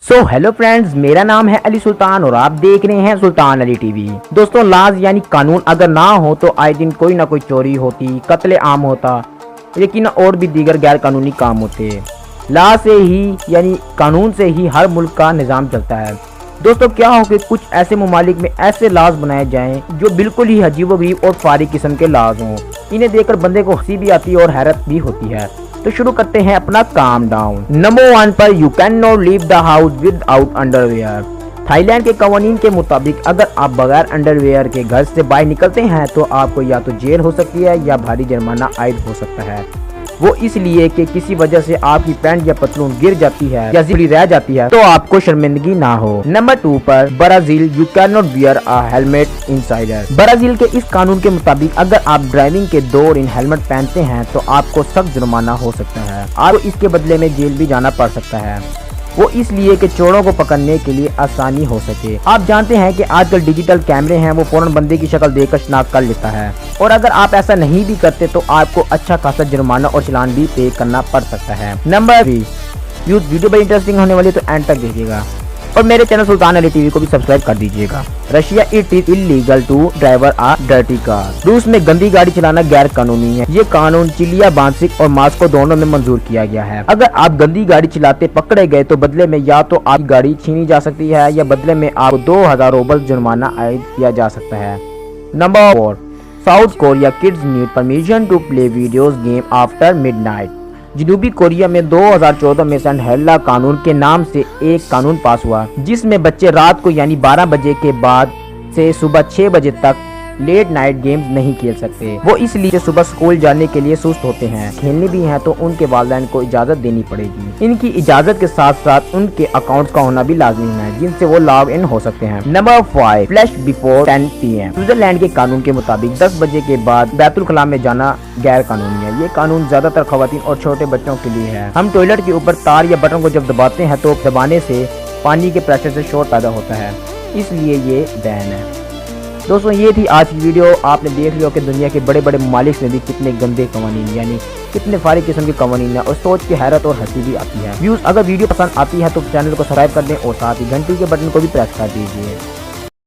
Hello friends, मेरा नाम है अली सुल्तान और आप देख रहे हैं सुल्तान अली टीवी। दोस्तों, लाज यानी कानून अगर ना हो तो आए दिन कोई ना कोई चोरी होती, कत्ले आम होता, लेकिन और भी दीगर गैर कानूनी काम होते। ला से ही यानी कानून से ही हर मुल्क का निज़ाम चलता है। दोस्तों, क्या हो कि कुछ ऐसे ममालिक में ऐसे लाज बनाए जाएं जो बिल्कुल ही अजीबोगरीब और फारिग किस्म के लाज हों। इन्हें देखकर बंदे को हंसी भी आती है और हैरत भी होती है। तो शुरू करते हैं अपना काम डाउन। नंबर 1 पर you can not leave the house without underwear. Thailand के कवानीन के मुताबिक अगर आप बगैर अंडरवेयर के घर से बाहर निकलते हैं तो आपको या तो जेल हो सकती है या भारी जुर्माना आयद हो सकता है। वो इसलिए कि किसी वजह से आपकी पैंट या पतलून गिर जाती है या जिली रह जाती है तो आपको शर्मिंदगी ना हो। नंबर 2 पर Brazil, you can not wear a helmet insider. Brazil के इस कानून के मुताबिक अगर आप ड्राइविंग के दौरान हेलमेट पहनते हैं तो आपको सख्त जुर्माना हो सकता है। आपको इसके बदले में जेल भी जाना पड़ सकता है। वो इसलिए कि चोरों को पकड़ने के लिए आसानी हो सके। आप जानते हैं कि आजकल डिजिटल कैमरे हैं, वो फौरन बंदे की शक्ल देखकर शिनाख्त कर लेता है और अगर आप ऐसा नहीं भी करते तो आपको अच्छा खासा जुर्माना और चालान भी पे करना पड़ सकता है। नंबर 3, वीडियो बड़ी इंटरेस्टिंग होने वाली तो एंड तक देखिएगा और मेरे चैनल सुल्तान अली टीवी को भी सब्सक्राइब कर दीजिएगा। Russia, it is illegal to driver a dirty car. रूस में गंदी गाड़ी चलाना गैर कानूनी है। ये कानून चिलिया, बांसिक और मॉस्को दोनों में मंजूर किया गया है। अगर आप गंदी गाड़ी चलाते पकड़े गए तो बदले में या तो आपकी गाड़ी छीनी जा सकती है या बदले में आपको 2000 रूबल जुर्माना आयद किया जा सकता है। Number 4, south Korea kids need permission to play videos game after midnight. जनूबी कोरिया में 2014 में संडहेला कानून के नाम से एक कानून पास हुआ जिसमें बच्चे रात को यानी 12 बजे के बाद से सुबह 6 बजे तक लेट नाइट गेम्स नहीं खेल सकते। वो इसलिए सुबह स्कूल जाने के लिए सुस्त होते हैं। खेलने भी हैं तो उनके वालिदैन को इजाजत देनी पड़ेगी। इनकी इजाजत के साथ साथ उनके अकाउंट्स का होना भी लाजमी है जिनसे वो लॉग इन हो सकते हैं। Number 5, flash before 10 PM। Switzerland के कानून के मुताबिक 10 बजे के बाद बैतुल खला में जाना गैर कानूनी है। ये कानून ज्यादातर खवातीन और छोटे बच्चों के लिए है। हम टॉयलेट के ऊपर तार या बटन को जब दबाते हैं तो दबाने से पानी के प्रेशर से शोर पैदा होता है, इसलिए ये बैन है। दोस्तों, ये थी आज की वीडियो। आपने देख लिया कि दुनिया के बड़े बड़े ममालिक में भी कितने गंदे कवानीन यानी कितने फारिग किस्म के कवानीन है और सोच के हैरत और हंसी भी आती है। व्यूज अगर वीडियो पसंद आती है तो चैनल को सब्सक्राइब कर दें और साथ ही घंटी के बटन को भी प्रेस कर दीजिए।